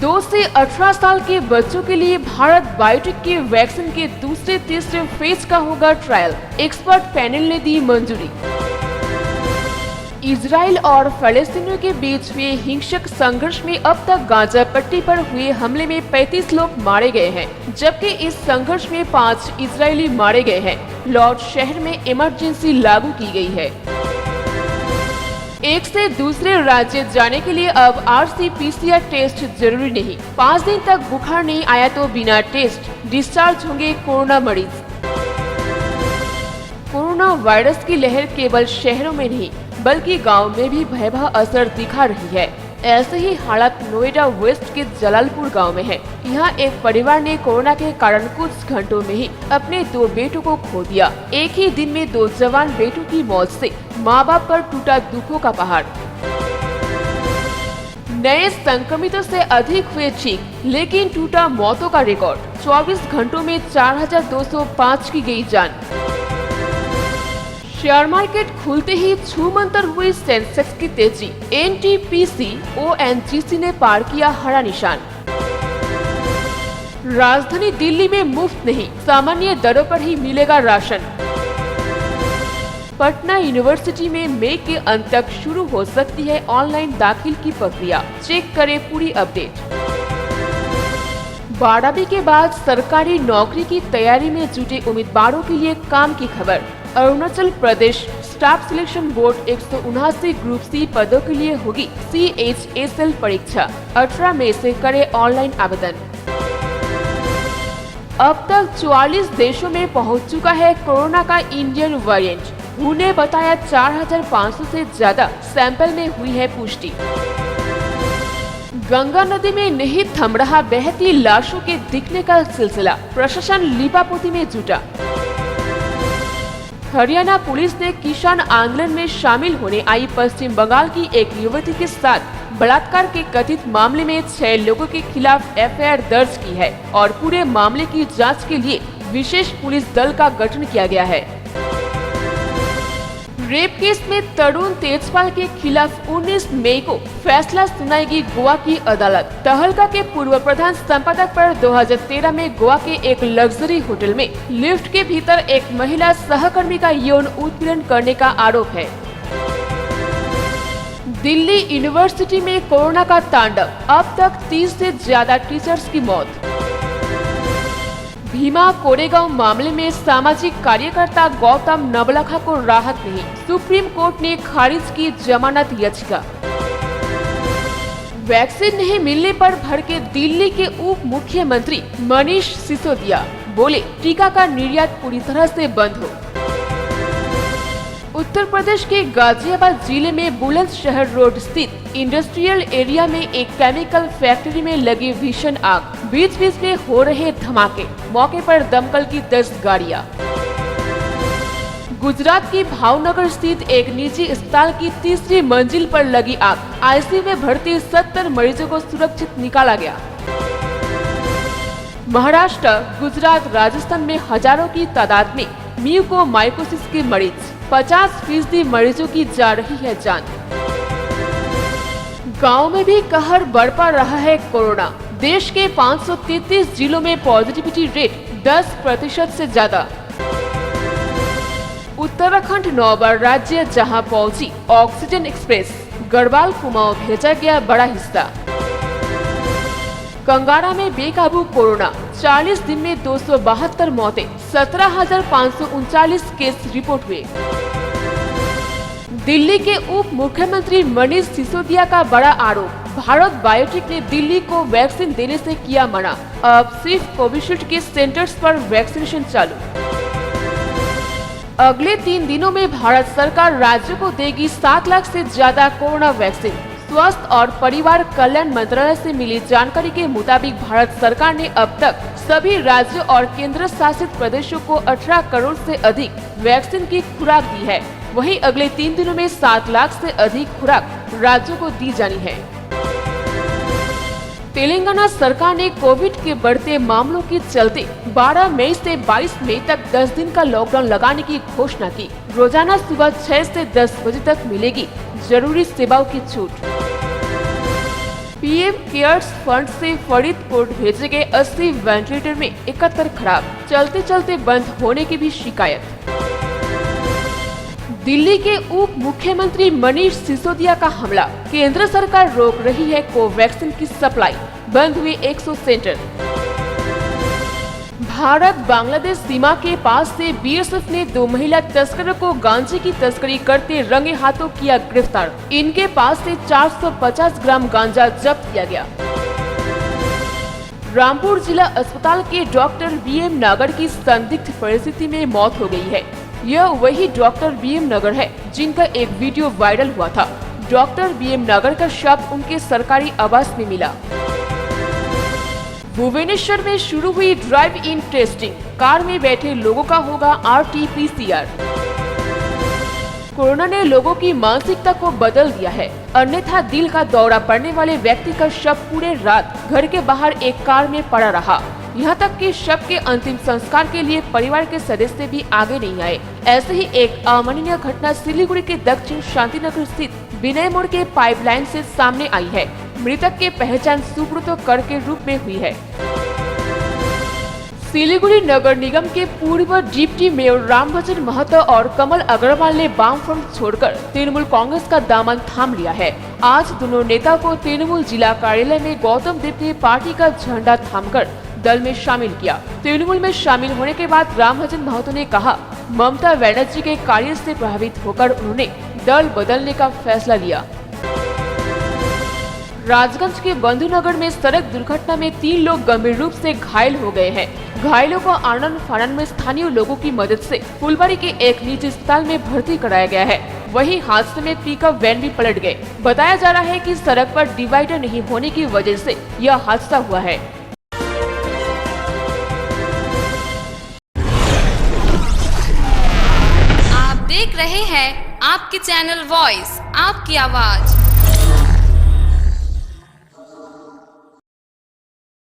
2 से 18 साल के बच्चों के लिए भारत बायोटेक के वैक्सीन के दूसरे तीसरे फेज का होगा ट्रायल। एक्सपर्ट पैनल ने दी मंजूरी। इजराइल और फलस्तीनियों के बीच हुए हिंसक संघर्ष में अब तक गाजा पट्टी पर हुए हमले में 35 लोग मारे गए हैं, जबकि इस संघर्ष में 5 इजरायली मारे गए हैं। लॉर्ड शहर में इमरजेंसी लागू की गई है। एक से दूसरे राज्य जाने के लिए अब RT-PCR टेस्ट जरूरी नहीं। 5 दिन तक बुखार नहीं आया तो बिना टेस्ट डिस्चार्ज होंगे कोरोना मरीज। कोरोना वायरस की लहर केवल शहरों में नहीं बल्कि गांव में भी भयावह असर दिखा रही है। ऐसे ही हालात नोएडा वेस्ट के जलालपुर गांव में है। यहाँ एक परिवार ने कोरोना के कारण कुछ घंटों में ही अपने 2 बेटों को खो दिया। एक ही दिन में 2 जवान बेटों की मौत से माँ बाप पर टूटा दुखों का पहाड़। नए संक्रमितों से अधिक हुए ठीक, लेकिन टूटा मौतों का रिकॉर्ड। 24 घंटों में 4205 की गई जान। शेयर मार्केट खुलते ही छूमंतर हुई सेंसेक्स की तेजी। NTPC ONGC ने पार किया हरा निशान। राजधानी दिल्ली में मुफ्त नहीं, सामान्य दरों पर ही मिलेगा राशन। पटना यूनिवर्सिटी में मई के अंत तक शुरू हो सकती है ऑनलाइन दाखिल की प्रक्रिया। चेक करें पूरी अपडेट। 12वीं के बाद सरकारी नौकरी की तैयारी में जुटे उम्मीदवारों के लिए काम की खबर। Arunachal Pradesh staff selection board 179 group C पदों के लिए होगी CHSL परीक्षा। 18 मई से करे ऑनलाइन आवेदन। अब तक 44 देशों में पहुंच चुका है कोरोना का इंडियन वेरिएंट। WHO ने बताया 4500 से ज्यादा सैंपल में हुई है पुष्टि। गंगा नदी में नहीं थम रहा बहती लाशों के दिखने का सिलसिला। प्रशासन लीपापोती में जुटा। हरियाणा पुलिस ने किसान आंदोलन में शामिल होने आई पश्चिम बंगाल की एक युवती के साथ बलात्कार के कथित मामले में 6 लोगों के खिलाफ FIR दर्ज की है और पूरे मामले की जांच के लिए विशेष पुलिस दल का गठन किया गया है। रेप केस में तरुण तेजपाल के खिलाफ 19 मई को फैसला सुनाएगी गोवा की अदालत। तहलका के पूर्व प्रधान संपादक पर 2013 में गोवा के एक लग्जरी होटल में लिफ्ट के भीतर एक महिला सहकर्मी का यौन उत्पीड़न करने का आरोप है। दिल्ली यूनिवर्सिटी में कोरोना का तांडव। अब तक 30 से ज्यादा टीचर्स की मौत। भीमा कोरेगांव मामले में सामाजिक कार्यकर्ता गौतम नवलखा को राहत नहीं। सुप्रीम कोर्ट ने खारिज की जमानत याचिका। वैक्सीन नहीं मिलने पर भड़के दिल्ली के उप मुख्यमंत्री मनीष सिसोदिया। बोले टीका का निर्यात पूरी तरह से बंद हो। उत्तर प्रदेश के गाजियाबाद जिले में बुलंदशहर रोड स्थित इंडस्ट्रियल एरिया में एक केमिकल फैक्ट्री में लगी भीषण आग। बीच बीच में हो रहे धमाके। मौके पर दमकल की 10 गाड़ियां। गुजरात की भावनगर स्थित एक निजी अस्पताल की 3री मंजिल पर लगी आग। ICU में भर्ती 70 मरीजों को सुरक्षित निकाला गया। महाराष्ट्र, गुजरात, राजस्थान में हजारों की तादाद में म्यूकोमाइकोसिस के मरीज। 50% मरीजों की जा रही है जान। गांव में भी कहर बरपा रहा है कोरोना। देश के 533 जिलों में पॉजिटिविटी रेट 10% से ज्यादा। उत्तराखंड नौबार राज्य जहां पहुंची ऑक्सीजन एक्सप्रेस। गढ़वाल कुमाऊं भेजा गया बड़ा हिस्सा। कंगारा में बेकाबू कोरोना। 40 दिन में 272 मौतें। 17,539 केस रिपोर्ट हुए। दिल्ली के उप मुख्यमंत्री मनीष सिसोदिया का बड़ा आरोप। भारत बायोटेक ने दिल्ली को वैक्सीन देने से किया मना। अब सिर्फ कोविशील्ड के सेंटर्स पर वैक्सीनेशन चालू। अगले 3 दिनों में भारत सरकार राज्यों को देगी 7 लाख से ज्यादा कोरोना वैक्सीन। स्वास्थ्य और परिवार कल्याण मंत्रालय से मिली जानकारी के मुताबिक भारत सरकार ने अब तक सभी राज्यों और केंद्र शासित प्रदेशों को 18 करोड़ से अधिक वैक्सीन की खुराक दी है। वहीं अगले 3 दिनों में 7 लाख से अधिक खुराक राज्यों को दी जानी है। तेलंगाना सरकार ने कोविड के बढ़ते मामलों के चलते 12 मई से 22 मई तक 10 दिन का लॉकडाउन लगाने की घोषणा की। रोजाना सुबह 6 से 10 बजे तक मिलेगी जरूरी सेवाओं की छूट। पीएम केयर्स फंड से फरीदकोट भेजे गए 80 वेंटिलेटर में 71 खराब, चलते चलते बंद होने की भी शिकायत। दिल्ली के उप मुख्यमंत्री मनीष सिसोदिया का हमला, केंद्र सरकार रोक रही है कोवैक्सीन की सप्लाई, बंद हुए 100 सेंटर। भारत बांग्लादेश सीमा के पास से बीएसएफ ने 2 महिला तस्करों को गांजे की तस्करी करते रंगे हाथों किया गिरफ्तार, इनके पास से 450 ग्राम गांजा जब्त किया गया। रामपुर जिला अस्पताल के डॉक्टर बीएम नागर की संदिग्ध परिस्थिति में मौत हो गई है। यह वही डॉक्टर बीएम नागर है जिनका एक वीडियो वायरल हुआ था। डॉक्टर बीएम नागर का शव उनके सरकारी आवास में मिला। भुवनेश्वर में शुरू हुई ड्राइव इन टेस्टिंग, कार में बैठे लोगों का होगा RT-PCR। कोरोना ने लोगों की मानसिकता को बदल दिया है, अन्यथा दिल का दौरा पड़ने वाले व्यक्ति का शव पूरे रात घर के बाहर एक कार में पड़ा रहा। यहाँ तक कि शव के अंतिम संस्कार के लिए परिवार के सदस्य भी आगे नहीं आए। ऐसे ही एक अमानवीय घटना सिलीगुड़ी के दक्षिण शांतिनगर स्थित विनय मोड़ के पाइपलाइन से सामने आई है। मृतक की पहचान सुब्रत कर के रूप में हुई है। सिलीगुड़ी नगर निगम के पूर्व डिप्टी मेयर रामभजन महतो और कमल अग्रवाल ने वामफ्रंट छोड़कर तृणमूल कांग्रेस का दामन थाम लिया है। आज दोनों नेता को तृणमूल जिला कार्यालय में गौतम देव ने पार्टी का झंडा थामकर दल में शामिल किया। तृणमूल में शामिल होने के बाद रामभजन महतो ने कहा, ममता बनर्जी के कार्य से प्रभावित होकर उन्होंने दल बदलने का फैसला लिया। राजगंज के बंधुनगर में सड़क दुर्घटना में 3 लोग गंभीर रूप से घायल हो गए हैं। घायलों को आनंद फानन में स्थानीय लोगों की मदद से फुलबाड़ी के एक निजी अस्पताल में भर्ती कराया गया है। वहीं हादसे में पिकअप वैन भी पलट गए। बताया जा रहा है कि सड़क पर डिवाइडर नहीं होने की वजह से यह हादसा हुआ है। आप देख रहे हैं आपके चैनल वॉइस, आपकी आवाज।